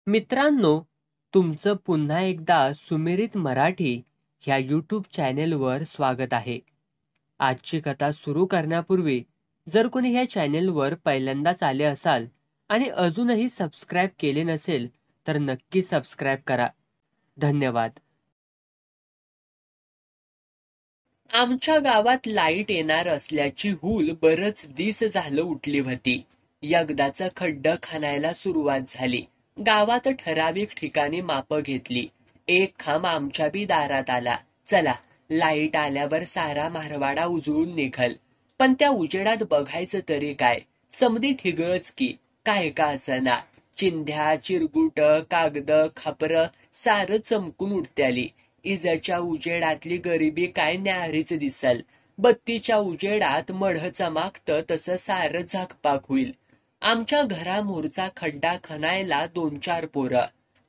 मित्रांनो, तुमचं पुन्हा एकदा सुमिरित मराठी ह्या यूट्यूब चॅनेलवर स्वागत आहे. आजची कथा सुरू करण्यापूर्वी जर कोणी ह्या चॅनेलवर पहिल्यांदाच आले असाल आणि अजूनही सबस्क्राईब केले नसेल तर नक्की सबस्क्राईब करा. धन्यवाद. आमच्या गावात लाईट येणार असल्याची हूल बरंच दिस झालं उठली होती. एकदाचं खड्डं खणायला सुरुवात झाली. गावात ठराविक ठिकाणी मापं घेतली. एक खांब आमच्या बी दारात आला. चला, लाईट आल्यावर सारा मारवाडा उजळून निघल. पण त्या उजेडात बघायचं तरी काय? समधी ठिगळच की, काय का असना. चिंध्या, चिरगुट, कागद, खापर सारं चमकून उठत्याली. इजाच्या उजेडातली गरिबी काय न्यारीच दिसल. बत्तीच्या उजेडात मढ चमाकतं तसं सारं झाकपाक होईल. आमच्या घरामोरचा खड्डा खणायला 2-4 पोरं.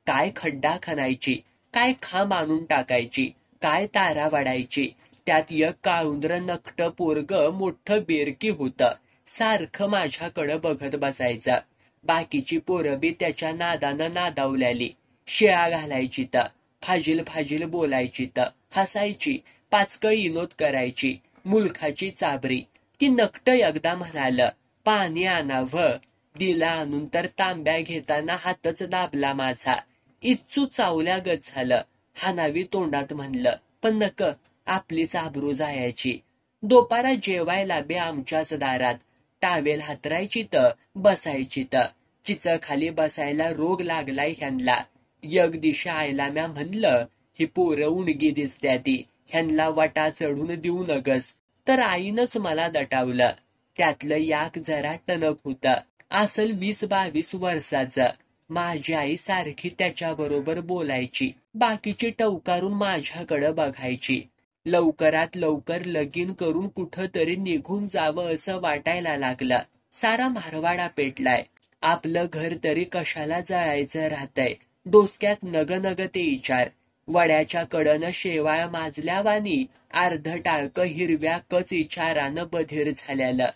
काय खड्डा खणायची, काय खांब आणून टाकायची, काय तारा वाढायची. त्यात एक काळुंद्र नकट पोरग मोठं बेरकी होतं. सारखं माझ्याकडं बघत बसायचं. बाकीची पोरं बी त्याच्या नादानं नादावल्याली. शिळा घालायची तर, फाजील फाजील बोलायची तर, हसायची, पाचकळ इनोद करायची. मुलखाची चाबरी. ती नकट एकदा म्हणालं, पाणी आणावं. दिला आणून तर तांब्या घेताना हातच दाबला माझा. इच्चू चावल्यागत झालं. हानावी तोंडात म्हणलं, पण नक, आपलीच आबरू जायची. दोपारा जेवायला बी आमच्याच दारात. टावेल हातरायची तर, बसायची तर. चिच खाली बसायला रोग लागलाय ह्यांना. एक दिशा आयला म्या म्हणलं, ही पोरं उणगी दिसत्या ती, ह्यांना वाटा चढून देऊ नगस. तर आईनच मला दटावलं. त्यातलं याक जरा टणक होतं. असल 20-22 वर्षाचं. माझी आई सारखी त्याच्याबरोबर बोलायची. बाकीची टवकारून माझ्याकडं बघायची. लवकरात लवकर लगीन करून कुठं तरी निघून जावं असं वाटायला लागलं. सारा मारवाडा पेटलाय. आपलं घर तरी कशाला जळायचं राहतंय. डोसक्यात नग ते विचार. वड्याच्या कडनं शेवाळ माजल्यावानी अर्ध टाळकं हिरव्या कच विचारानं बधीर झाल्यालं.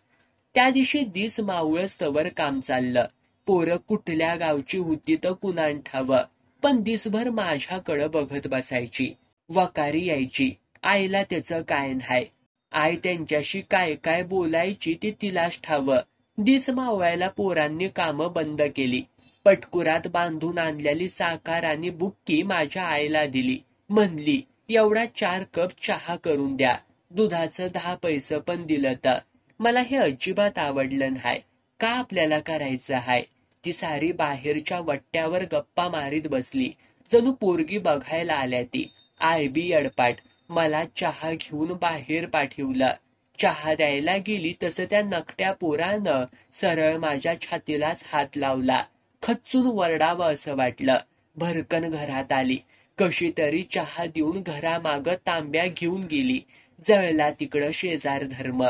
त्या दिवशी दिस मावळस्तवर काम चाललं. पोरं कुठल्या गावची होती तर कुणान ठावं. पण दिसभर माझ्याकडं बघत बसायची. वकारी यायची. आईला त्याचं काय न्हाय. आई त्यांच्याशी काय काय बोलायची ते तिलाच ठावं. दिस मावळायला पोरांनी कामं बंद केली. पटकुरात बांधून आणलेली साखर आणि बुक्की माझ्या आईला दिली. म्हणली, एवढा 4 कप चहा करून द्या. दुधाचं 10 पैसे पण दिलं तर. मला हे अजिबात आवडलं नाही. का आपल्याला करायचं हाय? ती सारी बाहेरच्या वट्ट्यावर गप्पा मारीत बसली. जणू पोरगी बघायला आल्या ती. आय बी अडपाट. मला चहा घेऊन बाहेर पाठवलं. चहा द्यायला गेली तसं त्या नकट्या पोरानं सरळ माझ्या छातीलाच हात लावला. खच्चून वरडावं असं वाटलं. भरकन घरात आली. कशी तरी चहा देऊन घरामागं तांब्या घेऊन गेली. जळला तिकडं शेजार धर्म.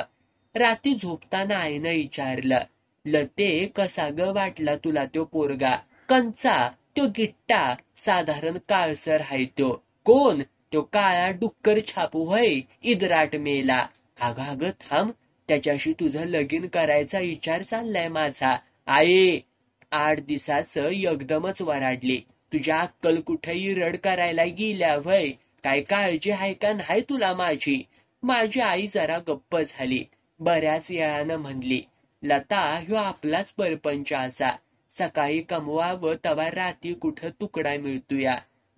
रात्री झोपताना आईनं विचारलं, लते कसा ग वाटला तुला त्यो पोरगा? कंचा, त्यो गिट्टा, साधारण काळसर हाय त्यो. कोण? त्यो काळा डुक्कर छापू होय, इदराट मेला. अगं थांब, त्याच्याशी तुझं लगीन करायचा विचार चाललाय माझा. आई, 8 दिवसाचं एकदमच वराडली. तुझ्या अक्कल कुठेही रड करायला गेल्या व्हय? काय काळजी हाय का नाही तुला माझी? माझी आई जरा गप्प झाली. बऱ्याच वेळानं म्हणली, लता ह्यो आपलाच परपंच असा. सकाळी कमवावं तवा रात्री कुठं तुकडा मिळतोया.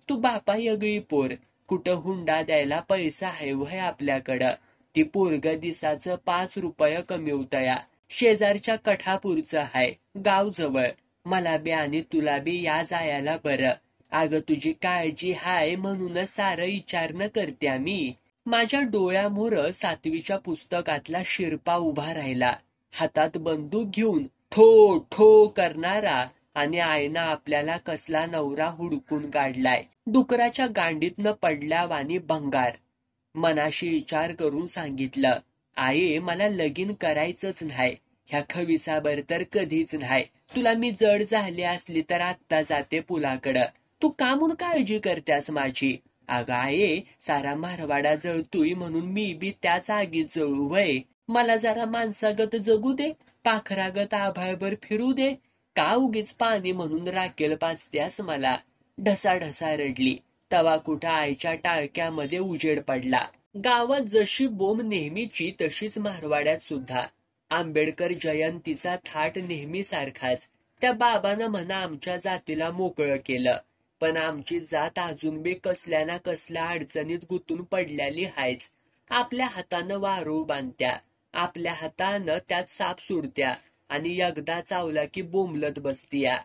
तू बापा यगळी पोर. कुठं हुंडा द्यायला पैसा आहे व्हय आपल्याकडं? ती पोरग दिसाचं 5 रुपये कमिवतया. शेजारच्या कठापूरचं हाय, गाव जवळ. मला बी आणि तुला बी या जायला बरं. अगं तुझी काळजी हाय म्हणूनच सारं विचारणं करत्या मी. माझ्या डोळ्यामोर 7वीच्या पुस्तकातला शिरपा उभा राहिला. हातात बंदूक घेऊन ठो ठो करणारा. आणि आईनं आपल्याला कसला नवरा हुडकून काढलाय. डुकराच्या गांडीतनं पडल्यावानी भंगार. मनाशी विचार करून सांगितलं, आई मला लगीन करायचंच नाही. ह्या खविसाबर तर कधीच नाही. तुला मी जड झाली असली तर आत्ता जाते पुलाकडं. तू का म्हणून काळजी करत्यास माझी? अगं आहे, सारा मारवाडा जळतोय म्हणून मी बी त्याच आगीत जळू व्हय? मला जरा माणसागत जगू दे, पाखरागत आभाळभर फिरू दे. का उगीच पाणी म्हणून राखेल पाचत्यास मला. ढसाढसा रडली. तवा कुठं आईच्या टाळक्यामध्ये उजेड पडला. गावात जशी बोंब नेहमीची तशीच मारवाड्यात सुद्धा. आंबेडकर जयंतीचा थाट नेहमीसारखाच. त्या बाबानं म्हणा आमच्या जातीला मोकळं केलं, पण आमची जात अजून बी कसल्या ना कसल्या अडचणीत गुंतून पडलेली हायच. आपल्या हातानं वारूळ बांधत्या, आपल्या हातानं त्यात साप सुडत्या आणि एकदा चावला की बोंबलत बसतीया.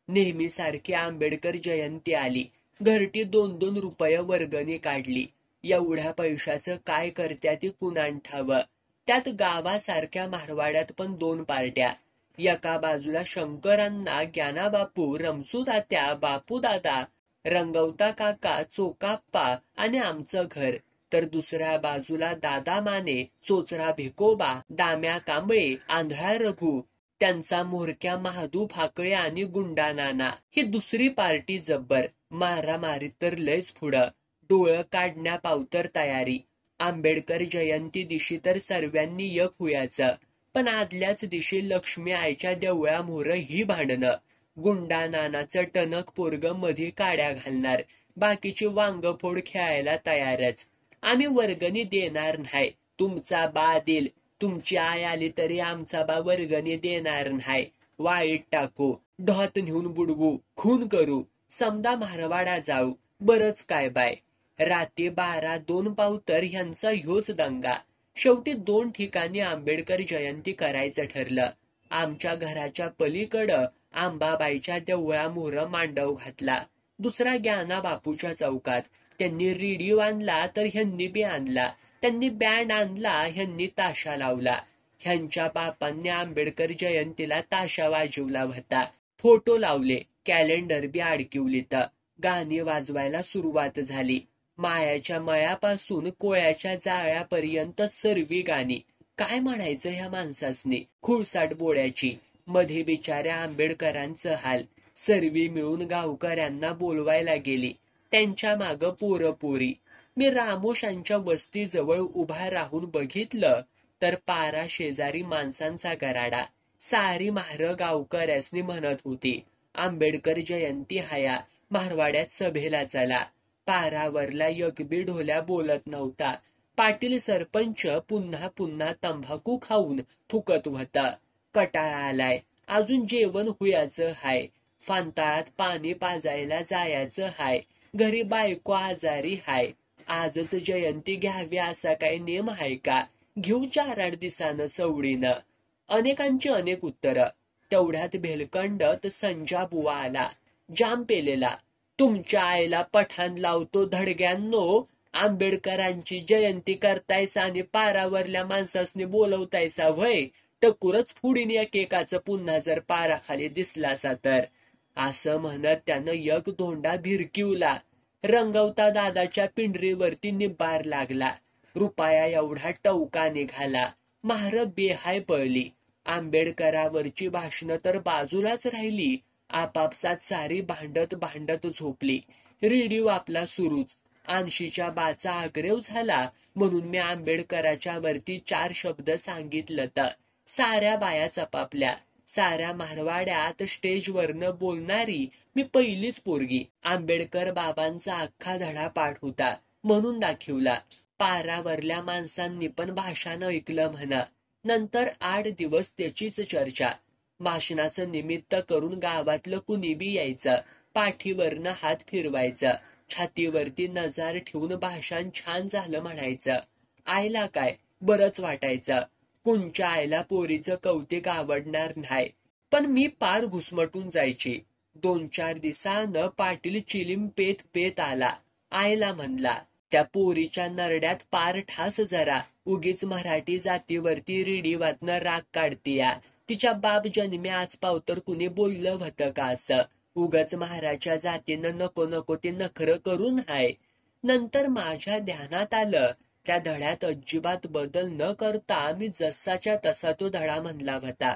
नेहमीसारखी आंबेडकर जयंती आली. घरटी 2-2 रुपये वर्गणी काढली. एवढ्या पैशाचं काय करत्या ती कुणान ठावं. त्यात गावासारख्या मारवाड्यात पण 2 पार्ट्या. एका बाजूला शंकरांना, ज्ञानाबापू, रमसू तात्या, बापू दादा, रंगवता काका, चोकाप्पा आणि आमचं घर, तर दुसऱ्या बाजूला दादा माने, चोचरा भिकोबा, दाम्या कांबळे, आंधळा रघु, त्यांचा म्होरक्या महादू फाकळे आणि गुंडा नाना. ही दुसरी पार्टी जब्बर. मारामारी तर लयच पुढं. डोळं काढण्यापावतर तयारी. आंबेडकर जयंती दिवशी तर सर्वांनी एक हुयाचं, पण आदल्याच दिवशी लक्ष्मी आईच्या देवळामोर ही भांडणं. गुंडा नानाचं टणक पोरग मध्ये काड्या घालणार, बाकीची वांगफोड खेळायला तयारच. आम्ही वर्गणी देणार नाही, तुमचा बा देईल. तुमची आई आली तरी आमचा बा वर्गणी देणार नाही. वाईट टाकू, ढोत नेऊन बुडवू, खून करू, समदा मारवाडा जाऊ, बरंच काय बाय. रात्री 12-2 पावतर ह्यांचा ह्योच दंगा. शेवटी 2 ठिकाणी आंबेडकर जयंती करायचं ठरलं. आमच्या घराच्या पलीकडं आंबाबाईच्या देवळामोर मांडव घातला. दुसरा ज्ञाना बापूच्या चौकात. त्यांनी रेडिओ आणला तर ह्यांनी बी आणला. त्यांनी बँड आणला, ह्यांनी ताशा लावला. ह्यांच्या बापांनी आंबेडकर जयंतीला ताशा वाजवला होता. फोटो लावले, कॅलेंडर बी अडकिवलीत. गाणी वाजवायला सुरुवात झाली. मायाच्या मळ्यापासून कोळ्याच्या जाळ्यापर्यंत सर्वी गाणी. काय म्हणायचं ह्या माणसासनी. खुळसाट बोड्याची. मध्ये बिचाऱ्या आंबेडकरांचं हाल. सर्वी मिळून गावकऱ्यांना बोलवायला गेली. त्यांच्या माग पोरं पोरी. मी रामोशांच्या वस्तीजवळ उभा राहून बघितलं तर पारा शेजारी माणसांचा गराडा. सारी म्हार गावकऱ्यासनी म्हणत होती, आंबेडकर जयंती हाया, मारवाड्यात सभेला चला. पारावरला एकबी ढोल्या बोलत नव्हता. पाटील सरपंच पुन्हा पुन्हा तंबाखू खाऊन थुकत होता. कटाळा आलाय, अजून जेवण हुयाचं हाय, फांताळात पाणी पाजायला जायचं हाय, घरी बायको आजारी हाय. आजच जयंती घ्यावी असा काही नेम हाय का? घेऊ 4-8 दिवसानं सवडीनं. अनेकांची अनेक उत्तर. तेवढ्यात भेलकंडत संजा बुवा आला, जाम पेलेला. तुमच्या आईला पठाण लावतो धडग्यांनो, आंबेडकरांची जयंती करतायसा आणि पारावरल्या माणसासनी बोलवतायसा व्हय? टकुरच फुडीन एकेकाचं पुन्हा जर पाराखाली दिसलासा तर. असं म्हणत त्यानं एक धोंडा भिरकिवला. रंगवता दादाच्या पिंढरीवरती निब्बार लागला. रुपया एवढा टवका निघाला. म्हार बेहाय पळली. आंबेडकरावरची भाषणं तर बाजूलाच राहिली. आपापसात सारी भांडत भांडत झोपली. रेडिओ आपला सुरूच. 80च्या बाचा आग्रह झाला म्हणून मी आंबेडकराच्या वरती 4 शब्द सांगितलं तर साऱ्या बाया चपापल्या. साऱ्या मारवाड्यात स्टेजवरनं बोलणारी मी पहिलीच पोरगी. आंबेडकर बाबांचा अख्खा धडा पाठ होता म्हणून दाखवला. पारावरल्या माणसांनी पण भाषण ऐकलं म्हणा. नंतर 8 दिवस त्याचीच चर्चा. भाषणाचं निमित्त करून गावातलं कुणी बी यायचं. पाठीवरनं हात फिरवायचं. छातीवरती नजर ठेवून भाषण छान झालं म्हणायचं. आईला काय बरंच वाटायचं. कुंच्या आईला पोरीचं कौतिक आवडणार नाही, पण मी पार घुसमटून जायची. 2-4 दिवसानं पाटील चिलीम पेत पेत आला. आईला म्हणला, त्या पोरीच्या नरड्यात पार ठास जरा. उगीच मराठी जातीवरती रेडिवातनं राग काढतीया. तिच्या बाप जन्मी आज पावतर कुणी बोललं होतं का असं? उगाच महाराच्या जातीनं नको नको ते नखरं करून हाय. नंतर माझ्या ध्यानात आलं, त्या धड्यात अजिबात बदल न करता मी जसाच्या तसा तो धडा म्हणला होता.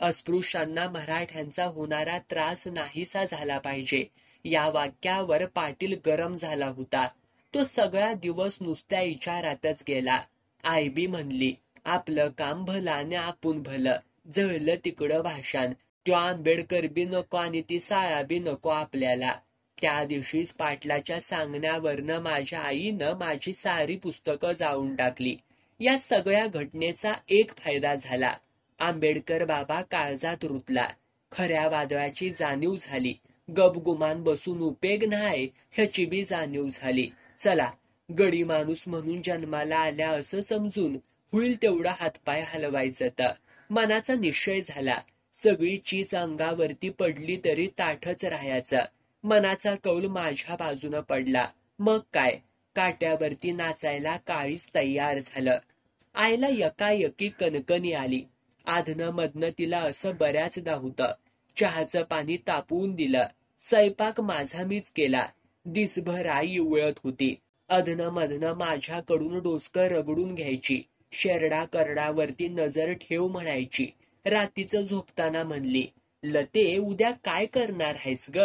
अस्पृश्यांना मराठ्यांचा होणारा त्रास नाहीसा झाला पाहिजे. या वाक्यावर पाटील गरम झाला होता. तो सगळा दिवस नुसत्या विचारातच गेला. आईबी म्हणली, आपलं काम भलं आणि आपण भलं. जळलं तिकडं भाषण. त्यो आंबेडकर बी नको आणि ती साळा बी नको आपल्याला. त्या दिवशीच पाटलाच्या सांगण्यावरनं माझ्या आईनं माझी सारी पुस्तकं जाळून टाकली. या सगळ्या घटनेचा एक फायदा झाला. आंबेडकर बाबा काळजात रुतला. खऱ्या वादळाची जाणीव झाली. गपगुमान बसून उपेग नाही ह्याची बी जाणीव झाली. चला, गडी माणूस म्हणून जन्माला आल्या असं समजून होईल तेवढा हातपाय हलवायचं. तर मनाचा निश्चय झाला. सगळी चीज अंगावरती पडली तरी ताठच राहायचं. मनाचा कौल माझ्या बाजूनं पडला. मग काय, काट्यावरती नाचायला काळीच तयार झालं. आईला यकायकी कणकणी आली. आधनं मधनं तिला असं बऱ्याचदा होतं. चहाचं पाणी तापवून दिलं. स्वयंपाक माझा मीच केला. दिसभर आई इवळत होती. अधनं मधनं माझ्याकडून डोसकं रगडून घ्यायची. शेरडा करडावरती नजर ठेव म्हणायची. रातीचं झोपताना म्हणली, लते उद्या काय करणार आहेस ग?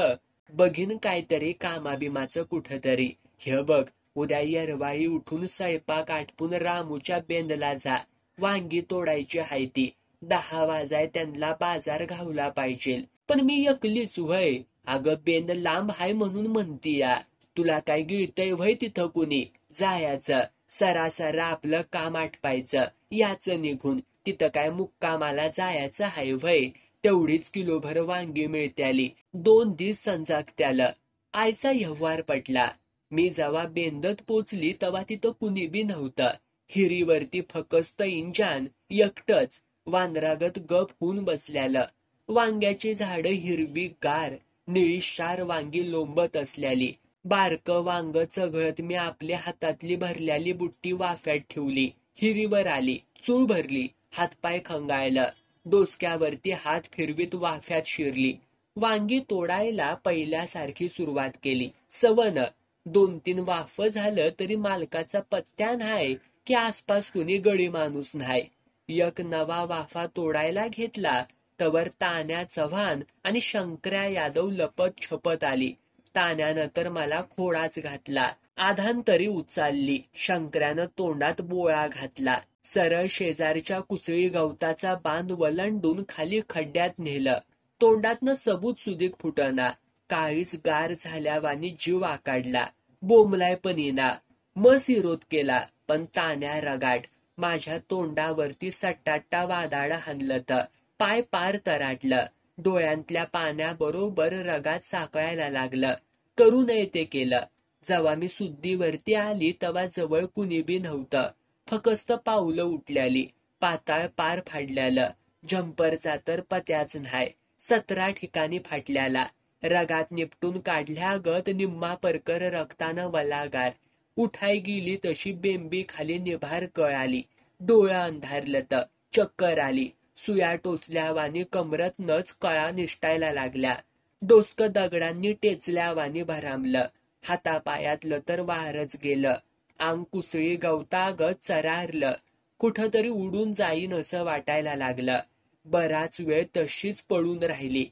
बघीन काहीतरी कामाबिमाचं कुठतरी. हे बघ, उद्या येरवाळी उठून स्वयंपाक आटपून रामूच्या बेंदला जा. वांगी तोडायची हाय ती. 10 वाजाय त्यांना बाजार घावला पाहिजे. पण मी एकलीच व्हय. अगं बेंद लांब हाय म्हणून म्हणतीया. तुला काय गिळतय व्हय तिथं कुणी? जायचं सरासरा आपलं काम आटपायचं, याचं निघून. तिथं काय मुक्कामाला जायचं हाय व्हय? तेवढीच किलोभर वांगी मिळत्याली. 2 दिवस संजागत्याला. आईचा व्यवहार पटला. मी जेव्हा बेंदत पोचली तेव्हा तिथं कुणी बी नव्हतं. हिरीवरती फकस्त इंजान एकटच वानरागत गप होऊन बसल्यालं. वांग्याची झाडं हिरवी गार, निळीशार वांगी लोंबत असल्याली. बारकं वांग चघळत मी आपल्या हातातली भरल्याली बुट्टी वाफ्यात ठेवली. हिरीवर आली, चूळ भरली, हातपाय खंगाळलं. डोसक्यावरती हात फिरवीत वाफ्यात शिरली. वांगी तोडायला पहिल्यासारखी सुरुवात केली. सवन 2-3 वाफ झालं तरी मालकाचा पत्त्या नाही की आसपास कुणी गडी माणूस नाही. एक नवा वाफा तोडायला घेतला तवर तान्या चव्हाण आणि शंकर्या यादव लपत छपत आली. तान्यानं तर मला खोडाच घातला. आधांतरी उचलली. शंकर्यानं तोंडात बोळा घातला. सरळ शेजारच्या कुसळी गवताचा बांध वलंडून खाली खड्ड्यात नेलं. तोंडातनं सबूत सुदीक फुटना. काळीच गार झाल्यावानी जीव आकाडला. बोंबलाय पण येना. मस विरोध केला पण तान्या रगाट. माझ्या तोंडावरती सट्टाट्टा वादाळ हाणलं तर पाय पार तराटलं. डोळ्यांतल्या पाण्याबरोबर रगात साकळायला लागलं. करू नये ते केलं. जेव्हा मी सुद्दीवरती आली तेव्हा जवळ कुणी बी नव्हतं. फकस्त पावलं उठल्याली. पाताळ पार फाडल्यालं. जम्परचा तर पत्याच नाही. 17 ठिकाणी फाटल्याला. रगात निपटून काढल्यागत निम्मा परकर रक्तानं वलागार. उठाय गेली तशी बेंबी खाली निभार कळाली. डोळं अंधारलं. चक्कर आली. सुया टोचल्यावानी कमरतनच कळा निष्ठायला लागल्या. डोसकं दगडांनी टेचल्यावानी भरामलं. हातापायातलं तर वारच गेलं. अंग कुसळी गवतागत चरारलं. कुठंतरी उडून जाईन असं वाटायला लागलं. बराच वेळ तशीच पडून राहिली.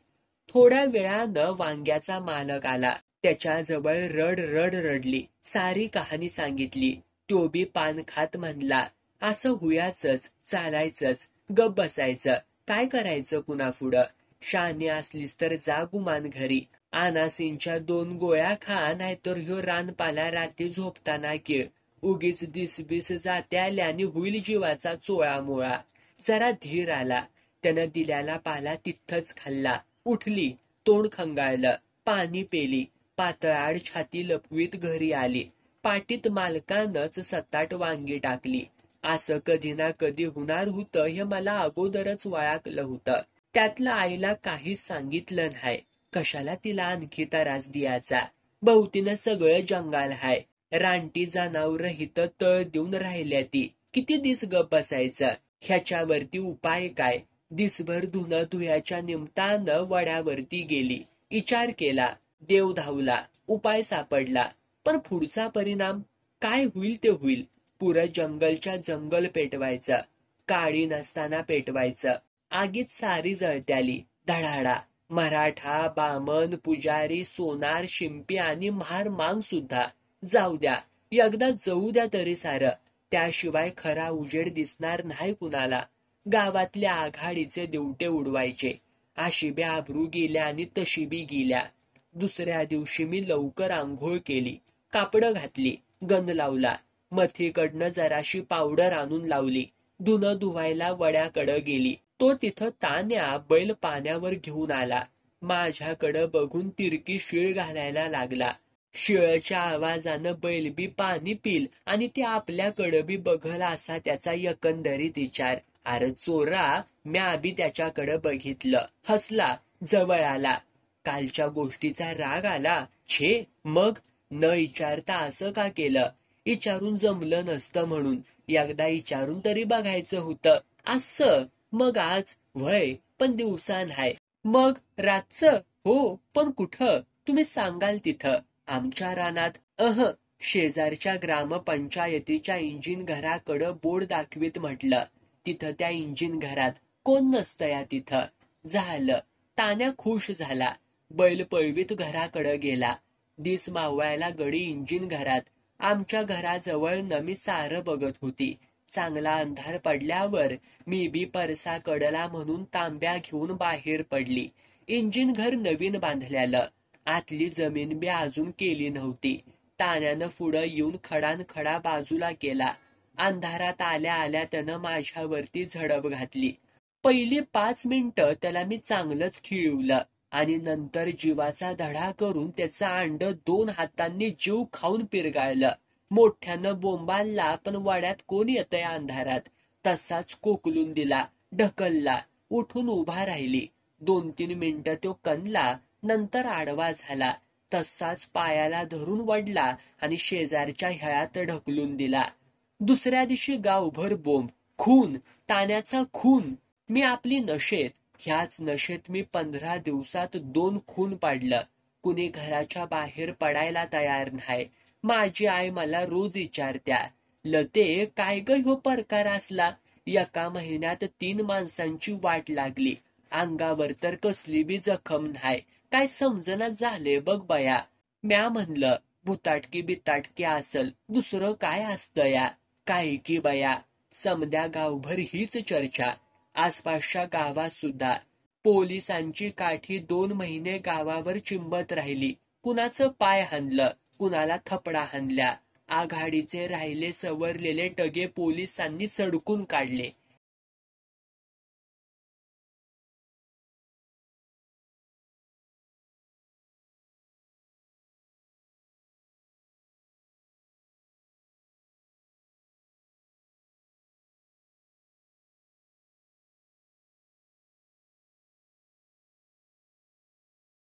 थोड्या वेळानं वांग्याचा मालक आला. त्याच्याजवळ रड रड रडली. सारी कहाणी सांगितली. तो बी पान खात म्हणला, असं हुयाचंच, चालायचंच, गप बसायचं, काय करायचं कुणापुढं? शानी असलीस तर जा गुमान घरी. आनासींच्या 2 गोळ्या खा, नाहीतर ह्यो रानपाला रात्री झोपताना गिळ. उगीच दिसबीस जात्याल्याने होईल जीवाचा चोळामोळा. जरा धीर आला. त्यानं दिल्याला पाला तिथंच खाल्ला. उठली, तोंड खंगाळलं, पाणी पेली, पातळाड छाती लपवीत घरी आली. पाटीत मालकानंच 7-8 वांगी टाकली. असं कधी ना कधी होणार होतं हे मला अगोदरच वळाकलं होतं. त्यातलं आईला काहीच सांगितलं नाही. कशाला तिला आणखी त्रास द्यायचा? भोवतीनं सगळं जंगाल हाय. रानटी जनावर हिथं तळ देऊन राहिल्या ती. किती दिस गप बसायचं? ह्याच्यावरती उपाय काय? दिसभर धुणं धुयाच्या निमतानं वड्यावरती गेली. विचार केला. देव धावला. उपाय सापडला. पण पुढचा परिणाम काय होईल ते होईल. पुरं जंगलच्या जंगल पेटवायचं. काळी नसताना पेटवायचं. आगीत सारी जळत्याली. धडाडा. मराठा, बामण, पुजारी, सोनार, शिंपी आणि महार मांग सुद्धा. जाऊ द्या, एकदा जाऊ द्या तरी सारं. त्याशिवाय खरा उजेड दिसणार नाही कुणाला. गावातल्या आघाडीचे दिवटे उडवायचे. अशी बी आबरू गेल्या आणि तशी बी गेल्या. दुसऱ्या दिवशी मी लवकर आंघोळ केली, कापडं घातली, गंध लावला, मथीकडनं जराशी पावडर आणून लावली, धुणं धुवायला वड्याकडं गेली. तो तिथं तान्या बैल पाण्यावर घेऊन आला. माझ्याकडं बघून तिरकी शिळ घालायला लागला. शिळच्या आवाजानं बैल बी पाणी पिल आणि ते आपल्याकडं बी बघल असा त्याचा एकंदरीत विचार. अरे चोरा, म्या बी त्याच्याकडं बघितलं, हसला, जवळ आला. कालच्या गोष्टीचा राग आला. छे, मग न विचारता असं का केलं? विचारून जमलं नसतं म्हणून एकदा विचारून तरी बघायचं होतं. असं मग आज व्हय, पण दिवसा नाही. मग रातचं? हो, पण कुठं? तुम्ही सांगाल तिथं. आमच्या रानात. शेजारच्या ग्रामपंचायतीच्या इंजिन घराकडं बोर्ड दाखवीत म्हटलं. तिथं त्या इंजिन घरात कोण नसतं या तिथं. झालं. तान्या खुश झाला. बैल पळवीत घराकडं गेला. दिस मावळायला गडी इंजिन घरात. आमच्या घराजवळ नमी सारं बघत होती. चांगला अंधार पडल्यावर मी बी परसा कडला म्हणून तांब्या घेऊन बाहेर पडली. इंजिन घर नवीन बांधल्यालं. आतली जमीन बी अजून केली नव्हती. तान्यानं पुढं येऊन खडानखडा बाजूला केला. अंधारात आल्या आल्या त्यानं माझ्यावरती झडप घातली. पहिली 5 मिनिटं त्याला मी चांगलंच खिळवलं आणि नंतर जीवाचा धडा करून त्याचं अंड 2 हातांनी जीव खाऊन पिरगाळलं. मोठ्यानं बोंबालला, पण वाड्यात कोण येतंय अंधारात. तसाच कोकलून दिला, ढकलला, उठून उभा राहिली. 2-3 मिनिटं तो कणला, नंतर आडवा झाला. तसाच पायाला धरून वडला आणि शेजारच्या ह्यात ढकलून दिला. दुसऱ्या दिवशी गावभर बोंब, खून, तान्याचा खून. मी आपली नशेत, ह्याच नशेत मी 15 दिवसात 2 खून पाडलं. कुणी घराच्या बाहेर पडायला तयार नाही. माझी आई मला रोज विचारत्या, लते काय ग ह्यो प्रकार असला? एका महिन्यात 3 माणसांची वाट लागली. अंगावर तर कसली बी जखम नाही. काय समजणच झाले बघ बया. म्या म्हणलं, भुताटकी बिताटकी असल, दुसरं काय असतं या? काय की बया. समद्या गावभर हीच चर्चा. आसपासच्या गावात सुद्धा. पोलिसांची काठी 2 महिने गावावर चिंबत राहिली. कुणाचं पाय हाणलं, कुणाला थपडा हाणल्या. आघाडीचे राहिले सवरलेले टगे पोलिसांनी सडकून काढले.